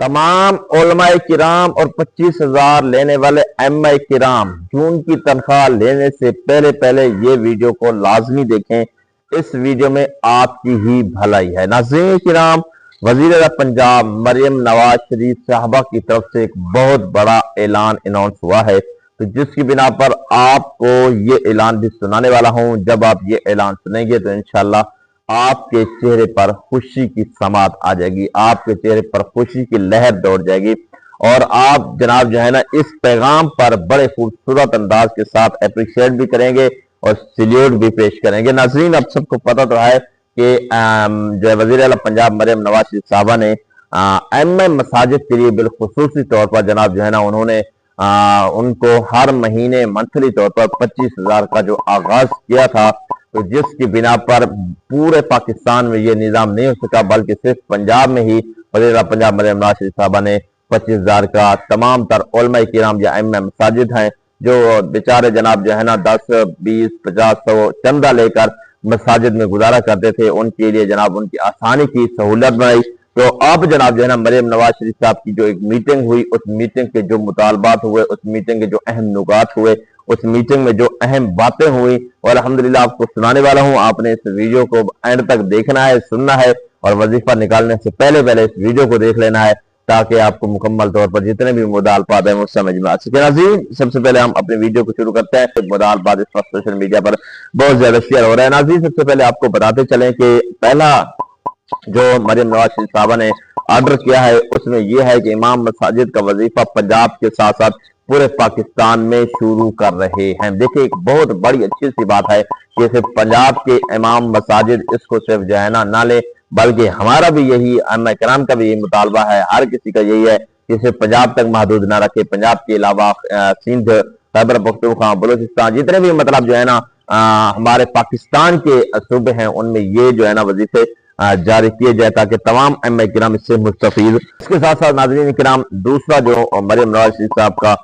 تمام علماء کرام اور 25,000 لینے والے ایم اے کرام جون کی تنخواہ لینے سے پہلے یہ ویڈیو کو لازمی دیکھیں۔ اس ویڈیو میں آپ کی ہی بھلائی ہے۔ ناظرین کرام، وزیر اعلیٰ پنجاب مریم نواز شریف صاحبہ کی طرف سے ایک بہت بڑا اعلان اناؤنس ہوا ہے، تو جس کی بنا پر آپ کو یہ اعلان بھی سنانے والا ہوں۔ جب آپ یہ اعلان سنیں گے تو انشاءاللہ آپ کے چہرے پر خوشی کی سماعت آ جائے گی، آپ کے چہرے پر خوشی کی لہر دوڑ جائے گی، اور آپ جناب جو ہے نا اس پیغام پر بڑے خوبصورت انداز کے ساتھ اپریشیٹ بھی کریں گے اور سیلیوٹ بھی پیش کریں گے۔ ناظرین، اب سب کو پتہ تو ہے کہ جو ہے وزیر اعلیٰ پنجاب مریم نواز شریف صاحبہ نے ایم اے مساجد کے لیے بالخصوصی طور پر جناب جو ہے نا انہوں نے ان کو ہر مہینے منتھلی طور پر 25,000 کا جو آغاز کیا تھا، تو جس کی بنا پر پورے پاکستان میں یہ نظام نہیں ہو سکا، بلکہ صرف پنجاب میں ہی وزیر اعلیٰ پنجاب مریم نواز شریف صاحبہ نے 25,000 کا تمام تر علماء کرام یا ایم اے مساجد ہیں جو بیچارے جناب جو ہے نا 10 20 50 100 چندہ لے کر مساجد میں گزارا کرتے تھے، ان کے لیے جناب ان کی آسانی کی سہولت بنائی۔ تو اب جناب جو ہے نا مریم نواز شریف صاحب کی جو ایک میٹنگ ہوئی، اس میٹنگ کے جو مطالبات ہوئے، اس میٹنگ کے جو اہم نکات ہوئے، اس میٹنگ میں جو اہم باتیں ہوئی، اور الحمدللہ آپ کو سنانے والا ہوں۔ آپ نے اس ویڈیو کو اینڈ تک دیکھنا ہے، سننا ہے، اور وظیفہ نکالنے سے پہلے اس ویڈیو کو دیکھ لینا ہے تاکہ آپ کو مکمل طور پر جتنے بھی مدعا الفاظ ہیں وہ سمجھ میں آ سکے۔ ناظرین، سب سے پہلے ہم اپنے ویڈیو کو شروع کرتے ہیں۔ مدعا الفاظ اس وقت سوشل میڈیا پر بہت زیادہ شیئر ہو رہا ہے۔ ناظرین، سب سے پہلے آپ کو بتاتے چلیں کہ پہلا جو مریم نواز شریف صاحبہ نے آرڈر کیا ہے اس میں یہ ہے کہ امام مساجد کا وظیفہ پنجاب کے ساتھ ساتھ پورے پاکستان میں شروع کر رہے ہیں۔ دیکھیں، ایک بہت بڑی اچھی سی بات ہے کہ صرف پنجاب کے امام مساجد اس کو صرف جو ہے نا نہ لے، بلکہ ہمارا بھی یہی ائمہ کرام کا بھی یہی مطالبہ ہے، ہر کسی کا یہی ہے کہ صرف پنجاب تک محدود نہ رکھے، پنجاب کے علاوہ سندھ، خیبر پختونخوا، بلوچستان، جتنے بھی مطلب جو ہے نا ہمارے پاکستان کے صوبے ہیں ان میں یہ جو ہے نا وظیفے جاری کیے جائے تاکہ تمام ائمہ کرام اس سے مستفید۔ اس کے ساتھ ساتھ ناظرین کرام، دوسرا جو مریم نواز شریف صاحب کا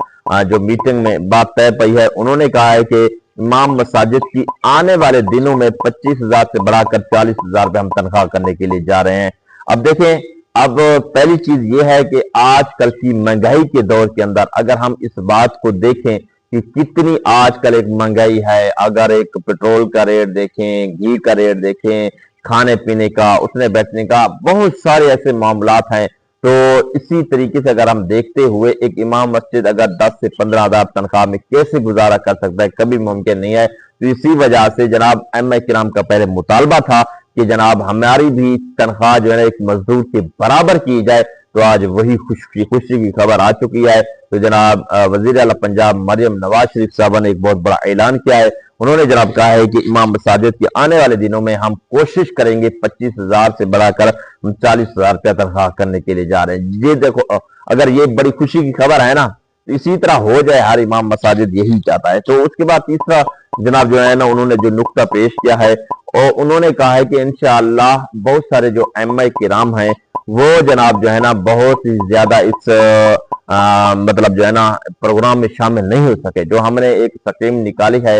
جو میٹنگ میں بات طے پئی ہے، انہوں نے کہا ہے کہ امام مساجد کی آنے والے دنوں میں 25,000 سے بڑھا کر 40,000 پہ ہم تنخواہ کرنے کے لیے جا رہے ہیں۔ اب دیکھیں، اب پہلی چیز یہ ہے کہ آج کل کی مہنگائی کے دور کے اندر اگر ہم اس بات کو دیکھیں کہ کتنی آج کل ایک مہنگائی ہے، اگر ایک پیٹرول کا ریٹ دیکھیں، گھی کا ریٹ دیکھیں، کھانے پینے کا، اٹھنے بیٹھنے کا، بہت سارے ایسے معاملات ہیں، تو اسی طریقے سے اگر ہم دیکھتے ہوئے ایک امام مسجد اگر 10 سے 15,000 تنخواہ میں کیسے گزارا کر سکتا ہے، کبھی ممکن نہیں ہے۔ تو اسی وجہ سے جناب ایم اے کرام کا پہلے مطالبہ تھا کہ جناب ہماری بھی تنخواہ جو ہے نا ایک مزدور کے برابر کی جائے، تو آج وہی خوشی کی خبر آ چکی ہے۔ تو جناب وزیر اعلیٰ پنجاب مریم نواز شریف صاحبہ نے ایک بہت بڑا اعلان کیا ہے۔ انہوں نے جناب کہا ہے کہ امام مساجد کے آنے والے دنوں میں ہم کوشش کریں گے 25,000 سے بڑھا کر 40,000 روپیہ تنخواہ کرنے کے لیے جا رہے ہیں۔ یہ دیکھو، اگر یہ بڑی خوشی کی خبر ہے نا، تو اسی طرح ہو جائے، ہر امام مساجد یہی چاہتا ہے۔ تو اس کے بعد تیسرا جناب جو ہے نا انہوں نے جو نقطہ پیش کیا ہے، اور انہوں نے کہا ہے کہ انشاءاللہ بہت سارے جو اائمہ کرام ہیں وہ جناب جو ہے نا بہت ہی زیادہ اس مطلب جو ہے نا پروگرام میں شامل نہیں ہو سکے۔ جو ہم نے ایک سکیم نکالی ہے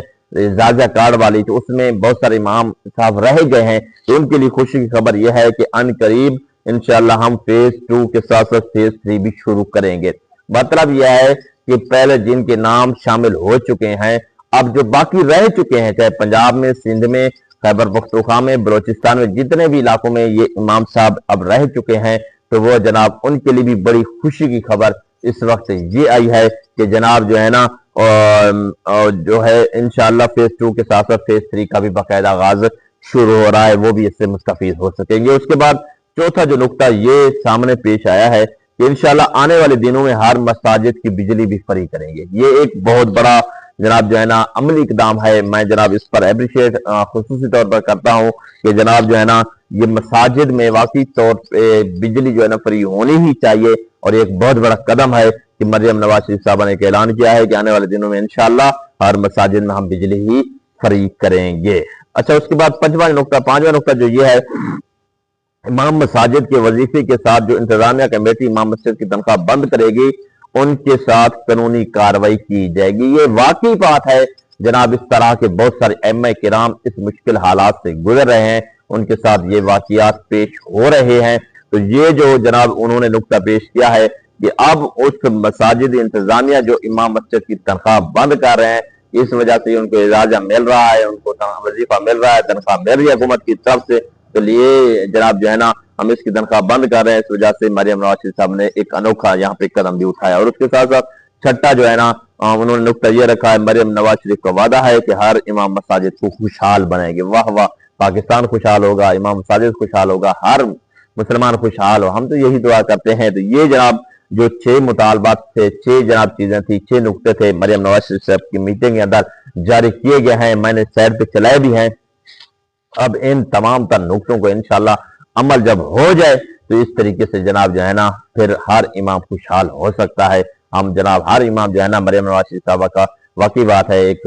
زاجہ کارڈ والی، تو اس میں بہت سارے امام صاحب رہ گئے ہیں، تو ان کے لیے خوشی کی خبر یہ ہے کہ ان قریب انشاءاللہ ہم فیز 2 کے ساتھ ساتھ فیز 3 بھی شروع کریں گے۔ مطلب یہ ہے کہ پہلے جن کے نام شامل ہو چکے ہیں، اب جو باقی رہ چکے ہیں، چاہے پنجاب میں، سندھ میں، خیبر پختونخوا میں، بلوچستان میں، جتنے بھی علاقوں میں یہ امام صاحب اب رہ چکے ہیں، تو وہ جناب ان کے لیے بھی بڑی خوشی کی خبر اس وقت یہ آئی ہے کہ جناب جو ہے نا اور جو ہے انشاءاللہ فیز 2 کے ساتھ ساتھ فیز 3 کا بھی باقاعدہ آغاز شروع ہو رہا ہے، وہ بھی اس سے مستفید ہو سکیں گے۔ اس کے بعد چوتھا جو نقطہ یہ سامنے پیش آیا ہے کہ انشاءاللہ آنے والے دنوں میں ہر مساجد کی بجلی بھی فری کریں گے۔ یہ ایک بہت بڑا جناب جو ہے نا عملی اقدام ہے۔ میں جناب اس پر اپریشیٹ خصوصی طور پر کرتا ہوں کہ جناب جو ہے نا یہ مساجد میں واقعی طور پہ بجلی جو ہے نا فری ہونی ہی چاہیے، اور ایک بہت بڑا قدم ہے کہ مریم نواز شریف صاحبہ نے ایک اعلان کیا ہے کہ آنے والے دنوں میں انشاءاللہ ہر مساجد میں ہم بجلی ہی فری کریں گے۔ اچھا، اس کے بعد پانچواں نقطہ جو یہ ہے، امام مساجد کے وظیفے کے ساتھ جو انتظامیہ کمیٹی امام مسجد کی تنخواہ بند کرے گی، ان کے ساتھ قانونی کارروائی کی جائے گی۔ یہ واقعی بات ہے جناب، اس طرح کے بہت سارے ائمہ کرام اس مشکل حالات سے گزر رہے ہیں، ان کے ساتھ یہ واقعات پیش ہو رہے ہیں، تو یہ جو جناب انہوں نے نقطہ پیش کیا ہے کہ اب اس مساجد انتظامیہ جو امام مسجد کی تنخواہ بند کر رہے ہیں، اس وجہ سے ان کو اعزازہ مل رہا ہے، ان کو وظیفہ مل رہا ہے، تنخواہ مل رہی ہے حکومت کی طرف سے، تو یہ جناب جو ہے نا ہم اس کی تنخواہ بند کر رہے ہیں۔ اس وجہ سے مریم نواز شریف صاحب نے ایک انوکھا یہاں پہ قدم بھی اٹھایا، اور اس کے ساتھ ساتھ چھٹا جو ہے نا انہوں نے نقطہ یہ رکھا ہے، مریم نواز شریف کا وعدہ ہے کہ ہر امام مساجد کو خوشحال بنائے گی۔ واہ واہ، پاکستان خوشحال ہوگا، امام مساجد خوشحال ہوگا، ہر مسلمان خوشحال ہو، ہم تو یہی دعا کرتے ہیں۔ تو یہ جناب جو 6 مطالبات تھے، 6 جناب چیزیں تھی، 6 نقطے تھے، مریم نواز شریف صاحب کی میٹنگ کے اندر جاری کیے گئے ہیں، میں نے سائٹ پہ چلائے بھی ہیں۔ اب ان تمام تر نقطوں کو انشاءاللہ عمل جب ہو جائے تو اس طریقے سے جناب جو ہے نا پھر ہر امام خوشحال ہو سکتا ہے۔ ہم جناب ہر امام جو ہے نا مریم نواز شریف صاحبہ کا واقعی بات ہے ایک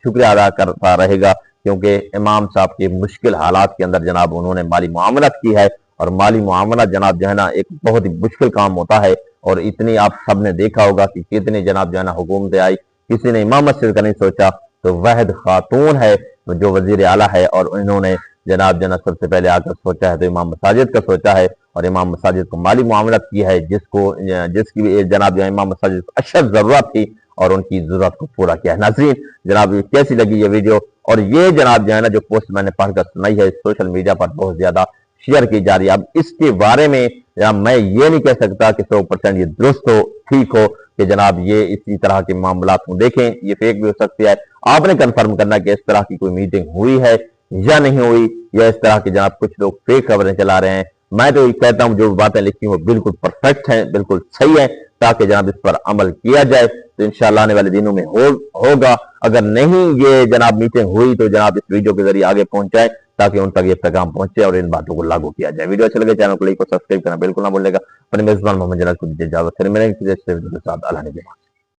شکریہ ادا کرتا رہے گا، کیونکہ امام صاحب کے مشکل حالات کے اندر جناب انہوں نے مالی معاملت کی ہے، اور مالی معاملت جناب جو ہے نا ایک بہت ہی مشکل کام ہوتا ہے، اور اتنی آپ سب نے دیکھا ہوگا کہ کتنی جناب جو ہے نا حکومتیں آئی، کسی نے امام مسجد کا نہیں سوچا، تو واحد خاتون ہے جو وزیر اعلیٰ ہے، اور انہوں نے جناب سب سے پہلے آ کر سوچا ہے تو امام مساجد کا سوچا ہے، اور امام مساجد کو مالی معاملت کی ہے، جس کی جناب جو امام مساجد کو اشد ضرورت تھی، اور ان کی ضرورت کو پورا کیا ہے۔ ناظرین جناب کیسی لگی یہ ویڈیو؟ اور یہ جناب جو ہے نا جو پوسٹ میں نے پڑھ کر سنائی ہے، سوشل میڈیا پر بہت زیادہ شیئر کی جا رہی ہے۔ اب اس کے بارے میں جناب میں یہ نہیں کہہ سکتا کہ 100% یہ درست ہو، ٹھیک ہو، کہ جناب یہ اسی طرح کے معاملات کو دیکھیں، یہ فیک بھی ہو سکتی ہے۔ آپ نے کنفرم کرنا کہ اس طرح کی کوئی میٹنگ ہوئی ہے یا نہیں ہوئی، یا اس طرح کی جناب کچھ لوگ فیک خبریں چلا رہے ہیں۔ میں تو یہ کہتا ہوں جو باتیں لکھی ہیں وہ بالکل پرفیکٹ ہیں، بالکل صحیح ہیں، تاکہ جناب اس پر عمل کیا جائے تو انشاءاللہ آنے والے دنوں میں ہوگا۔ اگر نہیں یہ جناب میٹنگ ہوئی تو جناب اس ویڈیو کے ذریعے آگے پہنچائیں تاکہ ان تک یہ پیغام پہنچے اور ان باتوں کو لاگو کیا جائے۔ ویڈیو اچھا لگے چینل کو لائک اور سبسکرائب کرنا بالکل نہ بھولے گا۔ اپنے میزبان محمد جناب کو دیجیے اجازت، پھر ملیں گے کسی اچھے ویڈیو کے ساتھ۔ اللہ نے